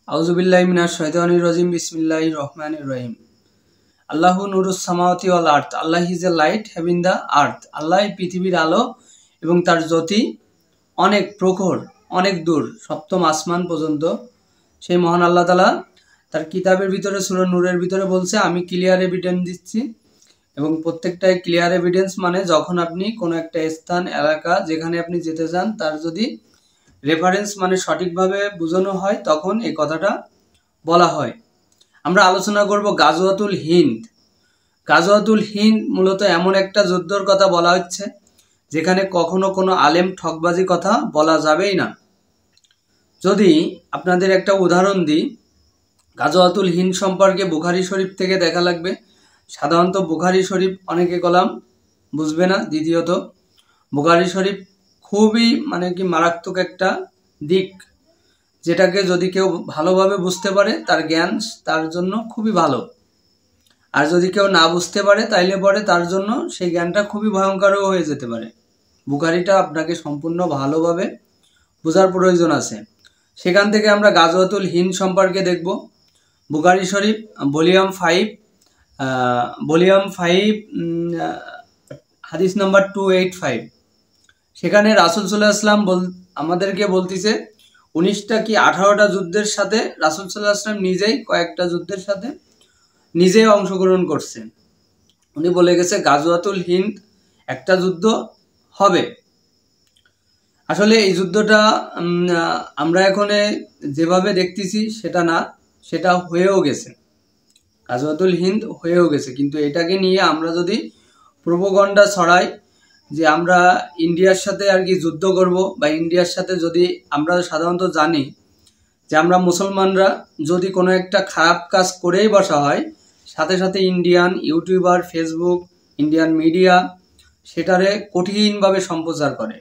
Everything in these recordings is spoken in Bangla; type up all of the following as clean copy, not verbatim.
আউযুবিল্লাহি মিনাশ শাইতানির রাজিম বিসমিল্লাহির রহমানির রহিম। আল্লাহু নূরুস সামাওয়াতি ওয়াল আরদ। Allah is a light having the earth. Allah পৃথিবীর আলো এবং তার জ্যোতি অনেক প্রখর, অনেক দূর, সপ্তম আসমান পর্যন্ত। সেই মহান আল্লাহ তাআলা তার কিতাবের ভিতরে সূরা নূরের ভিতরে বলছে, আমি ক্লিয়ার এভিডেন্স দিচ্ছি। এবং প্রত্যেকটাই ক্লিয়ার এভিডেন্স মানে যখন আপনি কোনো একটা স্থান, এলাকা যেখানে আপনি যেতে চান তার যদি রেফারেন্স মানে সঠিকভাবে বোঝানো হয় তখন এই কথাটা বলা হয়। আমরা আলোচনা করব গাজওয়াতুল হিন্দ। গাজওয়াতুল হিন্দ মূলত এমন একটা যুদ্ধর কথা বলা হচ্ছে যেখানে কখনো কোনো আলেম ঠকবাজি কথা বলা যাবেই না। যদি আপনাদের একটা উদাহরণ দিই, গাজওয়াতুল হিন্দ সম্পর্কে বুখারী শরীফ থেকে দেখা লাগবে। সাধারণত বুখারী শরীফ অনেকে কলাম বুঝবে না। দ্বিতীয়ত বুখারী শরীফ খুবই মারাত্মক একটা দিক, যেটাকে যদি কেউ ভালোভাবে বুঝতে পারে তার জ্ঞান তার জন্য খুবই ভালো, আর যদি কেউ না বুঝতে পারে তাইলে পরে তার জন্য সেই জ্ঞানটা খুবই ভয়ঙ্করও হয়ে যেতে পারে। বুখারীটা আপনাকে সম্পূর্ণ ভালোভাবে বোঝার প্রয়োজন আছে। সেখান থেকে আমরা গাজওয়াতুল হিন্দ সম্পর্কে দেখব। বুখারী শরীফ ভলিউম 5 হাদিস নাম্বার 285। সেখানে রাসূল সাল্লাল্লাহু আলাইহি ওয়াসাল্লাম আমাদেরকে বলতেছে 19টা কি 18টা যুদ্ধের সাথে রাসূল সাল্লাল্লাহু আলাইহি ওয়াসাল্লাম নিজেই কয়েকটা যুদ্ধের সাথে নিজেই অংশগ্রহণ করছেন। উনি বলে গেছে গাজওয়াতুল হিন্দ একটা যুদ্ধ হবে। আসলে এই যুদ্ধটা আমরা এখন যেভাবে দেখতেছি সেটা না, সেটা হয়েও গেছে। গাজওয়াতুল হিন্দ হয়েও গেছে, কিন্তু এটাকে নিয়ে আমরা যদি প্রোপাগান্ডা ছড়াই যে আমরা ইন্ডিয়ার সাথে আর কি যুদ্ধ করব, বা ইন্ডিয়ার সাথে যদি আমরা সাধারণত জানি যে আমরা মুসলমানরা যদি কোনো একটা খারাপ কাজ করেই বসা হয়, সাথে সাথে Indian YouTuber, Facebook, Indian media সেটারে কঠিনভাবে সম্প্রচার করে,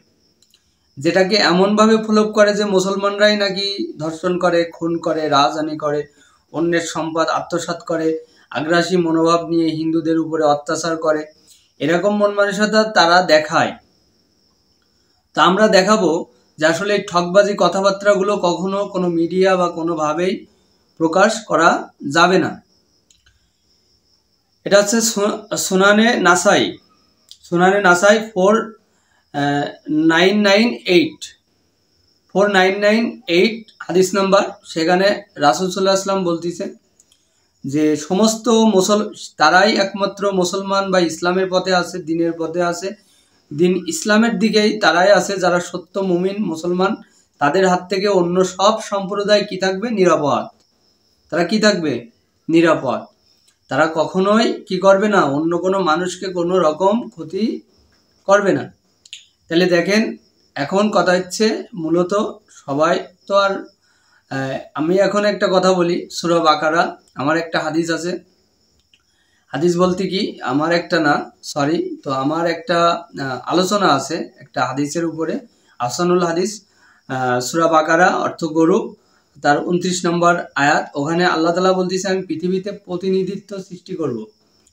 যেটাকে এমনভাবে ফলোপ করে যে মুসলমানরাই নাকি ধর্ষণ করে, খুন করে, রাজহানি করে, অন্যের সম্পদ আত্মসাৎ করে, আগ্রাসী মনোভাব নিয়ে হিন্দুদের উপরে অত্যাচার করে, এরকম মন মানসিকতা তারা দেখায়। তা আমরা দেখাবো যে আসলে এই ঠকবাজি কথাবার্তাগুলো কখনো কোনো মিডিয়া বা কোনোভাবেই প্রকাশ করা যাবে না। এটা হচ্ছে সুনানে নাসাই 4998 হাদিস নাম্বার। সেখানে রাসূল সাল্লাল্লাহু আলাইহি ওয়াসাল্লাম বলতেছে যে সমস্ত তারাই একমাত্র মুসলমান বা ইসলামের পথে আছে, দিনের পথে আছে, দিন ইসলামের দিকেই তারাই আছে যারা সত্য মুমিন মুসলমান। তাদের হাত থেকে অন্য সব সম্প্রদায় কি থাকবে? নিরাপদ। তারা কি থাকবে? নিরাপদ। তারা কখনোই কি করবে না? অন্য কোনো মানুষকে কোনো রকম ক্ষতি করবে না। তাহলে দেখেন, এখন কথা হচ্ছে মূলত সবাই তো আর আমি এখন একটা কথা বলি, সূরা বাকারা আমার একটা হাদিস আছে। হাদিস বলতে কি আমার একটা না, সরি, তো আমার একটা আলোচনা আছে একটা হাদিসের উপরে, আহসানুল হাদিস, সূরা বাকারা অর্থ গরু, তার 29 নম্বর আয়াত। ওখানে আল্লাহ তাআলা বলতেছে আমি পৃথিবীতে প্রতিনিধিত্ব সৃষ্টি করব।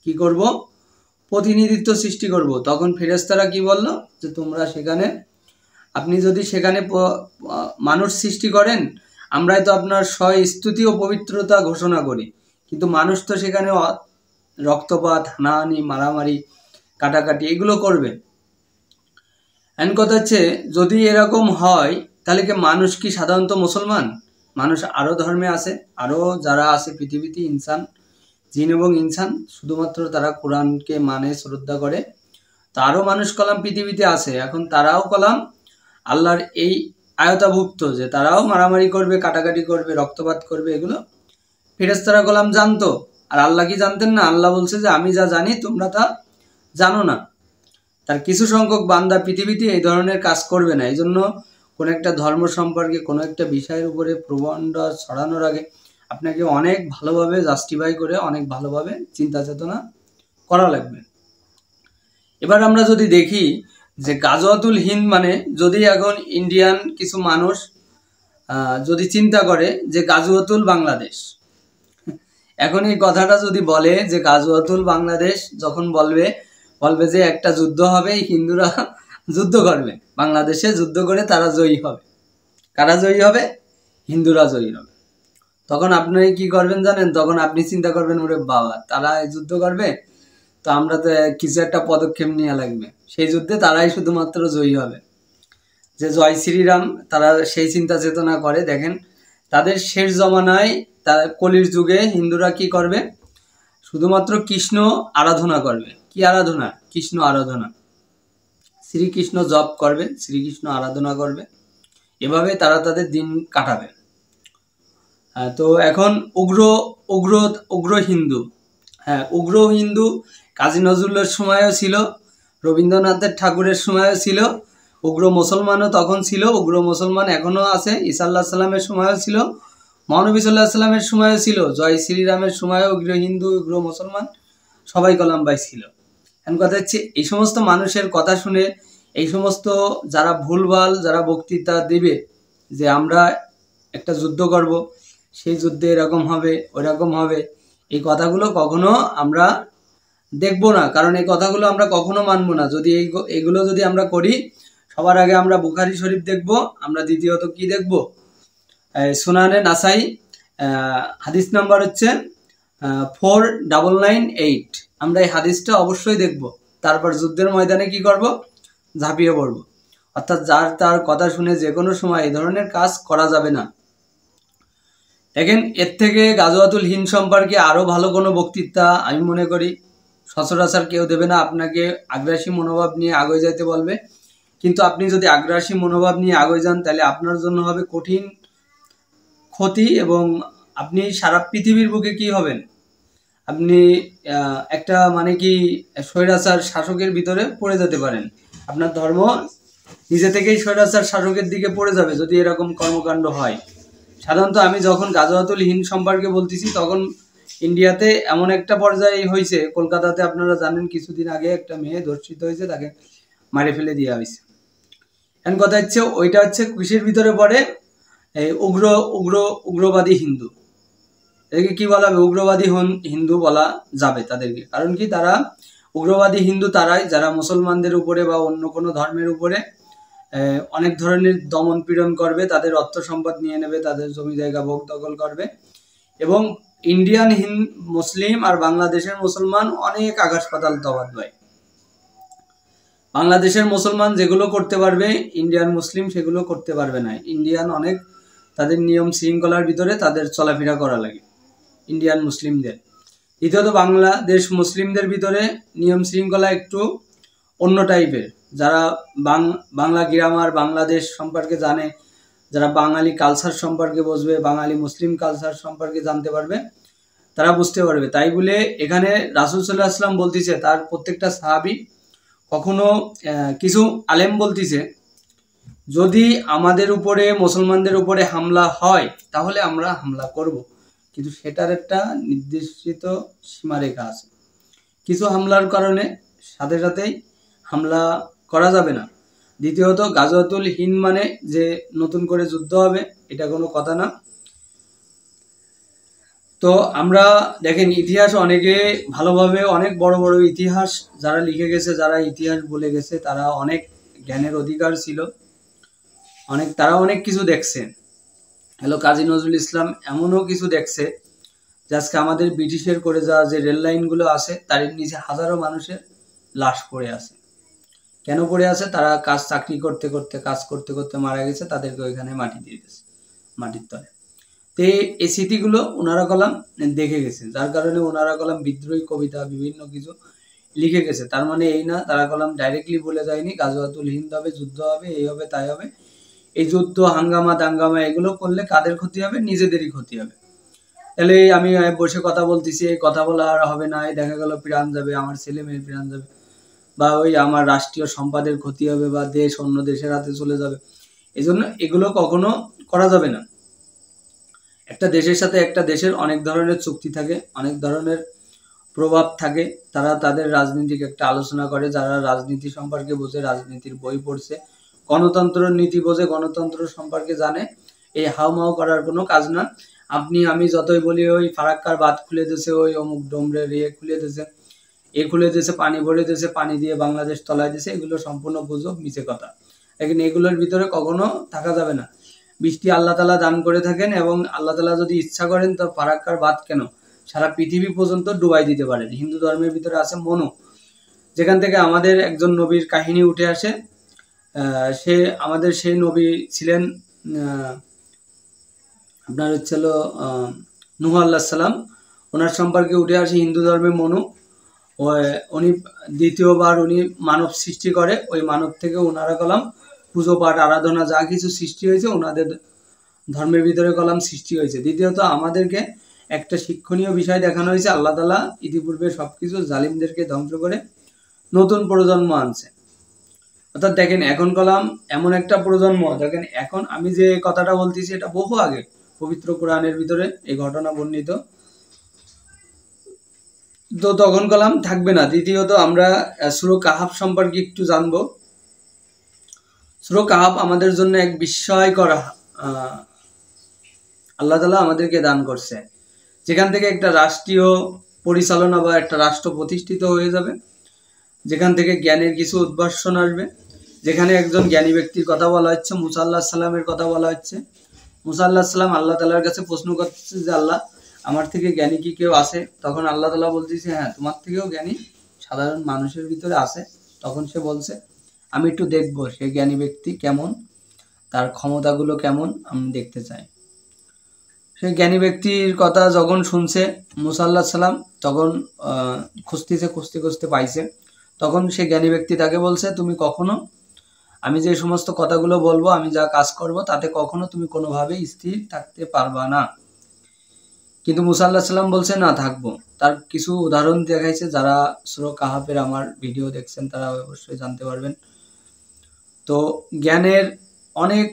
কি করব? প্রতিনিধিত্ব সৃষ্টি করব। তখন ফেরেশতারা কি বলল যে তোমরা সেখানে, আপনি যদি সেখানে মানুষ সৃষ্টি করেন, আমরাই তো আপনার স্তুতি ও পবিত্রতা ঘোষণা করি, কিন্তু মানুষ তো সেখানে রক্তপাত, হানাহানি, মারামারি, কাটাকাটি এগুলো করবে। এমন কথা হচ্ছে যদি এরকম হয় তাহলে কি মানুষ কি সাধারণত মুসলমান? মানুষ আরো ধর্মে আছে, আরো যারা আছে পৃথিবীতে ইনসান, জিন এবং ইনসান, শুধুমাত্র তারা কোরআনকে মানে, শ্রদ্ধা করে। তো আরো মানুষ কলাম পৃথিবীতে আছে, এখন তারাও কলাম আল্লাহর এই আয়তাভুক্ত যে তারাও মারামারি করবে, কাটাকাটি করবে, রক্তপাত করবে, এগুলো ফেরেশতারা কলাম জানতো। আর আল্লাহ কি জানতেন না? আল্লাহ বলছে যে আমি যা জানি তোমরা তা জানো না। তার কিছু সংখ্যক বান্দা পৃথিবীতে এই ধরনের কাজ করবে না। এই জন্য কোনো একটা ধর্ম সম্পর্কে কোনো একটা বিষয়ের উপরে প্রবন্ধ ছড়ানোর আগে আপনাকে অনেক ভালোভাবে জাস্টিফাই করে অনেক ভালোভাবে চিন্তা চেতনা করা লাগবে। এবার আমরা যদি দেখি যে গাজওয়াতুল হিন্দ মানে, যদি এখন ইন্ডিয়ান কিছু মানুষ যদি চিন্তা করে যে গাজওয়াতুল বাংলাদেশ, এখন এই কথাটা যদি বলে যে গাজওয়াতুল বাংলাদেশ, যখন বলবে যে একটা যুদ্ধ হবে, হিন্দুরা যুদ্ধ করবে, বাংলাদেশে যুদ্ধ করে তারা জয়ী হবে। কারা জয়ী হবে? হিন্দুরা জয়ী হবে। তখন আপনি কি করবেন জানেন? তখন আপনি চিন্তা করবেন, ওরে বাবা, তারা যুদ্ধ করবে, তো আমরা তো কিছু একটা পদক্ষেপ নেওয়া লাগবে। সেই যুদ্ধে তারাই শুধুমাত্র জয়ী হবে, যে জয় শ্রীরাম, তারা সেই চিন্তা চেতনা করে। দেখেন, তাদের শেষ জমানায়, তার কলির যুগে হিন্দুরা কি করবে? শুধুমাত্র কৃষ্ণ আরাধনা করবে। কি আরাধনা? কৃষ্ণ আরাধনা। শ্রীকৃষ্ণ জপ করবে, শ্রীকৃষ্ণ আরাধনা করবে, এভাবে তারা তাদের দিন কাটাবে। তো এখন উগ্র উগ্র উগ্র হিন্দু, হ্যাঁ, উগ্র হিন্দু কাজী নজরুলের সময়ও ছিল, রবীন্দ্রনাথের ঠাকুরের সময়ও ছিল, উগ্র মুসলমানও তখন ছিল, উগ্র মুসলমান এখনও আছে, ঈসা আল্লাহ সাল্লামের সময়ও ছিল, মহানবী সাল্লাহ সাল্লামের সময়ও ছিল, জয় শ্রীরামের সময়ও উগ্র হিন্দু উগ্র মুসলমান সবাই কলম ভাই ছিল। এখন কথা হচ্ছে, এই সমস্ত মানুষের কথা শুনে এই সমস্ত যারা ভুলভাল যারা বক্তৃতা দেবে যে আমরা একটা যুদ্ধ করব, সেই যুদ্ধে এরকম হবে ওইরকম হবে, এই কথাগুলো কখনো আমরা দেখবো না, কারণ এই কথাগুলো আমরা কখনো মানবো না। যদি এইগুলো যদি আমরা করি, সবার আগে আমরা বুখারী শরীফ দেখব, আমরা দ্বিতীয়ত কি দেখব? সুনানে নাসাই, হাদিস নাম্বার হচ্ছে 4998। আমরা এই হাদিসটা অবশ্যই দেখব, তারপর যুদ্ধের ময়দানে কি করব? ঝাঁপিয়ে পড়ব। অর্থাৎ যার তার কথা শুনে যে কোনো সময় এই ধরনের কাজ করা যাবে না। দেখেন, এর থেকে গাজওয়াতুল হিন্দ সম্পর্কে আরও ভালো কোনো বক্তৃতা আমি মনে করি সচরাচর কেউ দেবে না। আপনাকে আগ্রাসী মনোভাব নিয়ে আগে যেতে বলবে, কিন্তু আপনি যদি আগ্রাসী মনোভাব নিয়ে আগে যান, তাহলে আপনার জন্য হবে কঠিন ক্ষতি, এবং আপনি সারা পৃথিবীর বুকে কি হবেন? আপনি একটা মানে কি স্বৈরাচার শাসকের ভিতরে পড়ে যেতে পারেন। আপনার ধর্ম নিজে থেকেই স্বৈরাচার শাসকের দিকে পড়ে যাবে যদি এরকম কর্মকাণ্ড হয়। সাধারণত আমি যখন গাজওয়াতুল হিন্দ সম্পর্কে বলতেছি, তখন ইন্ডিয়াতে এমন একটা পর্যায়ে হয়েছে, কলকাতাতে আপনারা জানেন কিছুদিন আগে একটা মেয়ে ধর্ষিত হয়েছে, তাকে মারে ফেলে দেওয়া হয়েছে। এখন কথা হচ্ছে, ওইটা হচ্ছে কিসের ভিতরে পড়ে? এই উগ্রবাদী হিন্দু। এদেরকে কি বলা হবে? উগ্রবাদী হিন্দু বলা যাবে তাদেরকে। কারণ কি? তারা উগ্রবাদী হিন্দু তারাই যারা মুসলমানদের উপরে বা অন্য কোনো ধর্মের উপরে অনেক ধরনের দমন পীড়ন করবে, তাদের অর্থ সম্পদ নিয়ে নেবে, তাদের জমি জায়গা ভোগ দখল করবে। এবং ইন্ডিয়ান মুসলিম আর বাংলাদেশের মুসলমান অনেক আকাশ পাতাল তফাৎ ভাই। বাংলাদেশের মুসলমান যেগুলো করতে পারবে, ইন্ডিয়ান মুসলিম সেগুলো করতে পারবে না। ইন্ডিয়ান অনেক তাদের নিয়ম শৃঙ্খলার ভিতরে তাদের চলাফেরা করা লাগে ইন্ডিয়ান মুসলিমদের। দ্বিতীয়ত, বাংলাদেশ মুসলিমদের ভিতরে নিয়ম শৃঙ্খলা একটু অন্য টাইপের। যারা বাংলা গ্রামার বাংলাদেশ সম্পর্কে জানে, যারা বাঙালি কালচার সম্পর্কে বুঝবে, বাঙালি মুসলিম কালচার সম্পর্কে জানতে পারবে, তারা বুঝতে পারবে। তাই বলে এখানে রাসূল সাল্লাল্লাহু আলাইহি ওয়াসাল্লাম বলতেছে, তার প্রত্যেকটা সাহাবী, কখনো কিছু আলেম বলতেছে, যদি আমাদের উপরে মুসলমানদের উপরে হামলা হয় তাহলে আমরা হামলা করব, কিন্তু সেটার একটা নির্দিষ্ট সীমারেখা আছে। কিছু হামলার কারণে সাথে সাথেই হামলা করা যাবে না। দ্বিতীয়ত, গাজওয়াতুল হিন্দ মানে যে নতুন করে যুদ্ধ হবে, এটা কোনো কথা না। তো আমরা দেখেন, ইতিহাস অনেকে ভালোভাবে অনেক বড় বড় ইতিহাস যারা লিখে গেছে, যারা ইতিহাস বলে গেছে, তারা অনেক জ্ঞানের অধিকার ছিল, তারা অনেক কিছু দেখছে। কাজী নজরুল ইসলাম এমনও কিছু দেখছে যে আজকে আমাদের ব্রিটিশের করে যাওয়া যে রেল লাইনগুলো আছে, তার নিচে হাজারো মানুষের লাশ পড়ে আছে। কেন পড়ে আছে? তারা চাকরি করতে করতে মারা গেছে, তাদেরকে ওইখানে মাটি দিয়ে গেছে, মাটির তলে। তো এই স্মৃতিগুলো ওনারা কলম দেখে গেছে, যার কারণে ওনারা কলম বিদ্রোহী কবিতা বিভিন্ন কিছু লিখে গেছে। তার মানে এই না তারা কলম ডাইরেক্টলি বলে যায়নি গাজওয়াতুল হিন্দ হবে, যুদ্ধ হবে, এই হবে তাই হবে। এই যুদ্ধ হাঙ্গামা দাঙ্গামা এগুলো করলে কাদের ক্ষতি হবে? নিজেদেরই ক্ষতি হবে। তাহলে আমি বসে কথা বলতেছি, এই কথা বলা আর হবে না, এই দেখা গেল প্রাণ যাবে, আমার ছেলে মেয়ের প্রাণ যাবে, বা ওই আমার রাষ্ট্রীয় সম্পদের ক্ষতি হবে, বা দেশ অন্য দেশের হাতে চলে যাবে। এই জন্য এগুলো কখনো করা যাবে না। একটা দেশের সাথে একটা দেশের অনেক ধরনের চুক্তি থাকে, অনেক ধরনের প্রভাব থাকে। তারা তাদের রাজনীতিক একটা আলোচনা করে, যারা রাজনীতি সম্পর্কে বোঝে, রাজনীতির বই পড়ছে, গণতন্ত্র নীতি বোঝে, গণতন্ত্র সম্পর্কে জানে, এই হাউমাউ করার কোনো কাজ না। আপনি আমি যতই বলি ওই ফারাক্কার বাঁধ খুলে দিয়েছে, ওই অমুক ডোমরের খুলে দিয়েছে, খুলে দিয়েছে, পানি ভরে দিয়েছে, পানি দিয়ে বাংলাদেশ তলায় দিয়েছে, এগুলো সম্পূর্ণ গুজব, মিছে কথা। লেকিন এগুলোর ভিতরে কখনো থাকা যাবে না। বৃষ্টি আল্লাহ তাআলা দান করে থাকেন, এবং আল্লাহ তাআলা যদি ইচ্ছা করেন তো ফারাক্কার বাঁধ কেন সারা পৃথিবী পর্যন্ত ডুবাই দিতে পারেন। হিন্দু ধর্মের ভিতরে আছে মনু, যেখান থেকে আমাদের একজন নবীর কাহিনী উঠে আসে। সে আমাদের সেই নবী ছিলেন আপনার হচ্ছিল নূহ আলাইহিস সালাম। ওনার সম্পর্কে উঠে আসে হিন্দু ধর্মে মনু। উনি দ্বিতীয়বার উনি মানব সৃষ্টি করে, ওই মানব থেকে ওনারা কলাম পুজো পাঠ আরাধনা যা কিছু সৃষ্টি হয়েছে ওনাদের ধর্মের ভিতরে কলাম সৃষ্টি হয়েছে। দ্বিতীয়ত আমাদেরকে একটা শিক্ষণীয় বিষয় দেখানো হয়েছে, আল্লাহ তাআলা ইতিপূর্বে সবকিছু জালিমদেরকে ধ্বংস করে নতুন প্রজন্ম আনছে। অর্থাৎ দেখেন এখন কলাম এমন একটা প্রজন্ম, দেখেন এখন আমি যে কথাটা বলতেছি এটা বহু আগে পবিত্র কোরআনের ভিতরে এই ঘটনা বর্ণিত, তো তখন কলাম থাকবে না। দ্বিতীয়ত আমরা সূরা কাহাফ সম্পর্কে একটু জানবো। সূরা কাহাফ আমাদের জন্য এক বিস্ময়কর আল্লাহ তাআলা আমাদেরকে দান করছে, যেখান থেকে একটা রাষ্ট্রীয় পরিচালনা বা একটা রাষ্ট্র প্রতিষ্ঠিত হয়ে যাবে, যেখান থেকে জ্ঞানের কিছু উদ্ভাসন আসবে। যেখানে একজন জ্ঞানী ব্যক্তির কথা বলা হচ্ছে, মুসা আলাইহিস সালামের কথা বলা হচ্ছে। মুসা আলাইহিস সালাম আল্লাহ তাআলার কাছে প্রশ্ন করতেছে যে আল্লাহ আমার থেকে জ্ঞানী কি কেউ আছে? তখন আল্লাহ তাআলা বলতেছে হ্যাঁ তোমার থেকেও জ্ঞানী সাধারণ মানুষের ভিতরে আছে। তখন সে বলছে আমি একটু দেখবো সে জ্ঞানী ব্যক্তি কেমন, তার ক্ষমতাগুলো কেমন আমি দেখতে চাই। সেই জ্ঞানী ব্যক্তির কথা যখন শুনছে মুসা আলাইহিস সালাম, তখন খুঁজতে খুঁজতে পাইছে। তখন সে জ্ঞানী ব্যক্তি তাকে বলছে তুমি কখনো আমি যে সমস্ত কথাগুলো বলবো, আমি যা কাজ করব তাতে কখনো তুমি কোনোভাবেই স্থির থাকতে পারবা না। কিন্তু মুসা আলাইহিস সালাম বলছে না থাকবো। তার কিছু উদাহরণ দেখাইছে, যারা সূরা কাহাফের আমার ভিডিও দেখছেন তারা অবশ্যই জানতে পারবেন। তো জ্ঞানের অনেক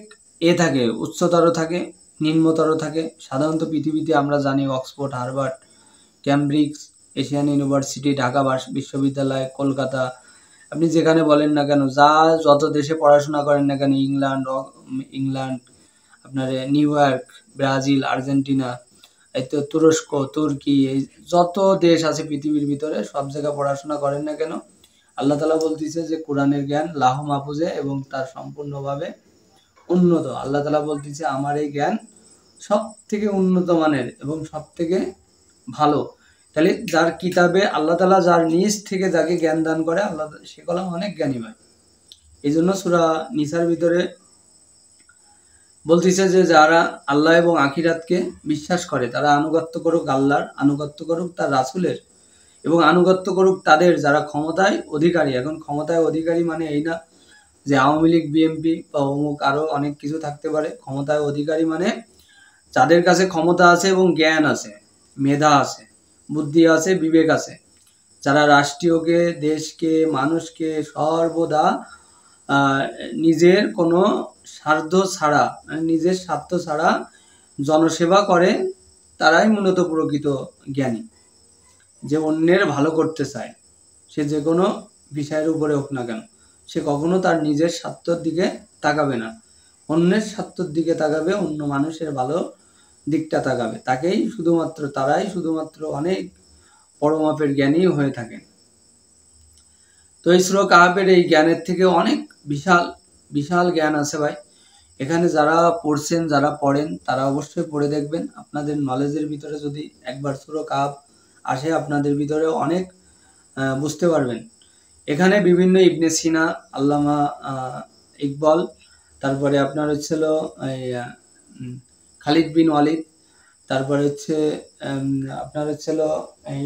থাকে, উচ্চতর থাকে, নিম্নতর থাকে। সাধারণত পৃথিবীতে আমরা জানি Oxford, Harvard, Cambridge, Asian university, Dhaka বিশ্ববিদ্যালয়, কলকাতা, আপনি যেখানে বলেন না কেন, যত দেশে পড়াশোনা করেন না কেন, ইংল্যান্ড আপনার নিউ ইয়র্ক, ব্রাজিল, আর্জেন্টিনা, এই তো তুরস্ক, তুর্কি, এই যত দেশ আছে পৃথিবীর ভিতরে সব জায়গায় পড়াশোনা করেন না কেন, আল্লাহ তাআলা বলতেছে যে কোরআনের জ্ঞান লাহ মাহফুজে এবং তার সম্পূর্ণভাবে উন্নত। আল্লাহ তাআলা বলতেছে আমার এই জ্ঞান সব থেকে উন্নত মানের এবং সব থেকে ভালো। তাহলে যার কিতাবে আল্লাহ তাআলা যার নিজ থেকে যাকে জ্ঞান দান করে আল্লাহ সে কলম অনেক জ্ঞানী হয়। এই জন্য সূরা নিসার ভিতরে বলতেছে যে যারা আল্লাহ এবং আখিরাতকে বিশ্বাস করে তারা আনুগত্য করুক আল্লাহর, আনুগত্য করুক তার রাসূলের, এবং আনুগত্য করুক তাদের যারা ক্ষমতায় অধিকারী। এখন ক্ষমতায় অধিকারী মানে এই না যে আওয়ামী লীগ, বিএনপি বা অমুক আরো অনেক কিছু থাকতে পারে। ক্ষমতায় অধিকারী মানে যাদের কাছে ক্ষমতা আছে এবং জ্ঞান আছে, মেধা আছে, বুদ্ধি আছে, বিবেক আছে, যারা রাষ্ট্রীয়কে, দেশকে, মানুষকে সর্বদা নিজের কোনো স্বার্থ ছাড়া, নিজের স্বার্থ ছাড়া জনসেবা করে, তারাই মূলত প্রকৃত জ্ঞানী। যে অন্যের ভালো করতে চায়, সে যে কোনো বিষয়ের উপরে হোক না কেন, সে কখনো তার নিজের স্বার্থের দিকে তাকাবে না, অন্যের স্বার্থের দিকে তাকাবে, অন্য মানুষের ভালো দিকটা তাকাবে। তারাই শুধুমাত্র অনেক বড় মাপের জ্ঞানী হয়ে থাকেন। তো এই সূরা কাহাফের এই জ্ঞানের থেকে অনেক বিশাল বিশাল জ্ঞান আছে ভাই। এখানে যারা পড়ছেন, যারা পড়েন তারা অবশ্যই পড়ে দেখবেন। আপনাদের নলেজের ভিতরে যদি একবার সূরা কাহাফ আসে আপনাদের ভিতরে অনেক বুঝতে পারবেন। এখানে বিভিন্ন ইবনে সিনা, আল্লামা ইকবাল, তারপরে আপনার হচ্ছিল খালিদ বিন ওয়ালিদ, তারপরে হচ্ছে আপনার হচ্ছিল এই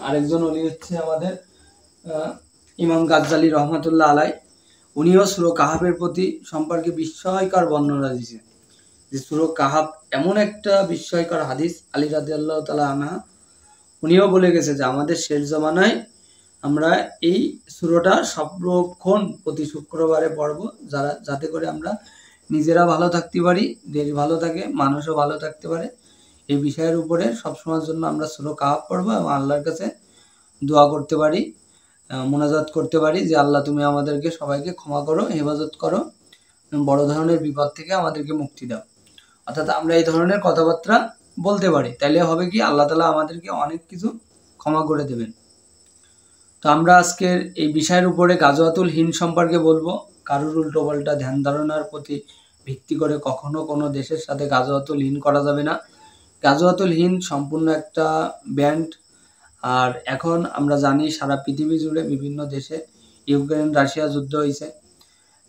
আরেকজন ওলি হচ্ছে আমাদের ইমাম গাজ্জালি রহমাতুল্লাহ আলাই। উনিও সূরা কাহাফের প্রতি সম্পর্কে বিস্ময়কর বর্ণনা দিয়েছেন যে সূরা কাহাফ এমন একটা বিস্ময়কর হাদিস। আলী রাদিয়াল্লাহু তাআলা আনহা উনিও বলে গেছে যে আমাদের শেষ জমানায় আমরা এই সূরাটা সর্বক্ষণ প্রতি শুক্রবারে পড়ব, যাতে করে আমরা নিজেরা ভালো থাকতে পারি, দেশ ভালো থাকে, মানুষও ভালো থাকতে পারে। এই বিষয়ের উপরে সবসময়ের জন্য আমরা সূরা কাহাফ পড়ব এবং আল্লাহর কাছে দোয়া করতে পারি, মোনাজাত করতে পারি যে আল্লাহ তুমি আমাদেরকে সবাইকে ক্ষমা করো, হেফাজত করো, বড় ধরনের বিপদ থেকে আমাদেরকে মুক্তি দাও। অর্থাৎ আমরা এই ধরনের কথাবার্তা বলতে পারি, তাইলে হবে কি আল্লাহ তাআলা আমাদেরকে অনেক কিছু ক্ষমা করে দেবেন। তো আমরা আজকের এই বিষয়ের উপরে গাজওয়াতুল হিন্দ সম্পর্কে বলবো। কারোর উল্টো পাল্টা ধ্যান ধারণার প্রতি ভিত্তি করে কখনো কোনো দেশের সাথে গাজওয়াতুল হিন্দ করা যাবে না। গাজওয়াতুল হিন্দ সম্পূর্ণ একটা ব্যান্ড। আর এখন আমরা জানি সারা পৃথিবী জুড়ে বিভিন্ন দেশে ইউক্রেন রাশিয়া যুদ্ধ হয়েছে,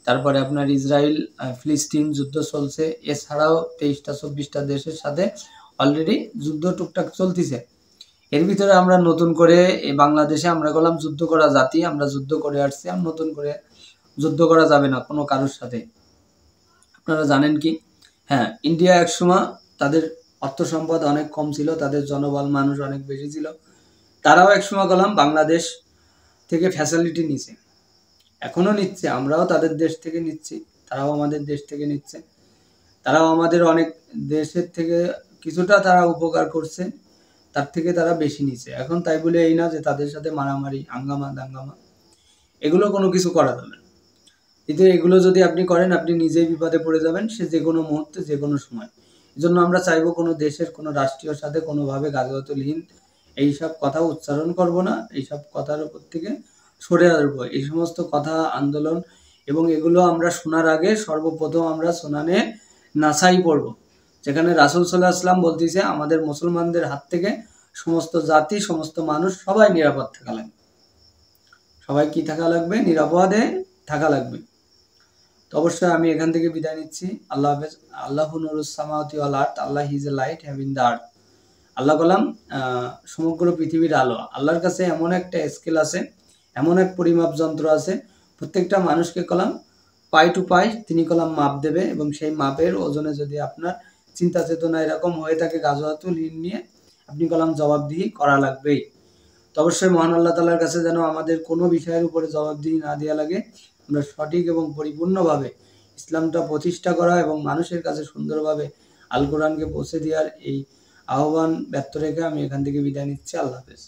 তারপরে আপনার ইসরায়েল ফিলিস্তিন যুদ্ধ চলছে, এছাড়াও 23টা 24টা দেশের সাথে অলরেডি যুদ্ধ টুকটাক চলতেছে। এর ভিতরে আমরা নতুন করে বাংলাদেশে আমরা বললাম যুদ্ধ করা জাতি, আমরা যুদ্ধ করে আসছি, আর নতুন করে যুদ্ধ করা যাবে না কোনো কারোর সাথে। আপনারা জানেন কি, হ্যাঁ, ইন্ডিয়া একসময় তাদের অর্থ সম্পদ অনেক কম ছিল, তাদের জনবল মানুষ অনেক বেশি ছিল, তারাও একসময় বললাম বাংলাদেশ থেকে ফ্যাসিলিটি নিছে, এখনো নিচ্ছে, আমরাও তাদের দেশ থেকে নিচ্ছি, তারাও আমাদের দেশ থেকে নিচ্ছে, তারাও আমাদের অনেক দেশের থেকে কিছুটা তারা উপকার করছে, তার থেকে তারা বেশি নিচ্ছে। এখন তাই বলে এই না যে তাদের সাথে মারামারি হাঙ্গামা দাঙ্গামা এগুলো কোনো কিছু করা যাবে না। কিন্তু এগুলো যদি আপনি করেন আপনি নিজেই বিপদে পড়ে যাবেন, সে যে কোনো মুহূর্তে যে কোনো সময়। এই জন্য আমরা চাইবো কোনো দেশের কোনো রাষ্ট্রীয় সাথে কোনোভাবে গাজওয়াতুল হিন্দ এইসব কথা উচ্চারণ করব না, এইসব কথার উপর থেকে সরে আসবো। এই সমস্ত কথা আন্দোলন এবং এগুলো আমরা শোনার আগে সর্বপ্রথম আমরা শোনানে নাসাই পড়ব, যেখানে রাসূল সাল্লাল্লাহু আলাইহি ওয়াসাল্লাম বলতেছে আমাদের মুসলমানদের হাত থেকে সমস্ত জাতি সমস্ত মানুষ সবাই নিরাপদ থাকা লাগবে। সবাই কি থাকা লাগবে? নিরাপদে থাকা লাগবে। তো অবশ্যই আমি এখান থেকে বিদায় নিচ্ছি। আল্লাহ হাফেজ। আল্লাহু নূরুস সামাওয়াতি ওয়াল আরদ, Allah is a light having the earth. Allah বললাম সমগ্র পৃথিবীর আলো। আল্লাহর কাছে এমন একটা স্কেল আছে, এমন এক পরিমাপ যন্ত্র আছে, প্রত্যেকটা মানুষকে কলাম পাই টু পাই তিনি কলাম মাপ দেবে, এবং সেই মাপের ওজনে যদি আপনার চিন্তা চেতনা এরকম হয়ে থাকে গাজওয়াতুল হিন্দ নিয়ে, আপনি কলাম জবাবদিহি করা লাগবেই। তো অবশ্যই মহান আল্লাহ তাআলার কাছে যেন আমাদের কোনো বিষয়ের উপরে জবাবদিহি না দেওয়া লাগে, আমরা সঠিক এবং পরিপূর্ণভাবে ইসলামটা প্রতিষ্ঠা করা এবং মানুষের কাছে সুন্দরভাবে আল কোরআনকে পৌঁছে দেওয়ার এই আহ্বান ব্যর্থ রেখে আমি এখান থেকে বিদায় নিচ্ছি। আল্লাহ হাফেজ।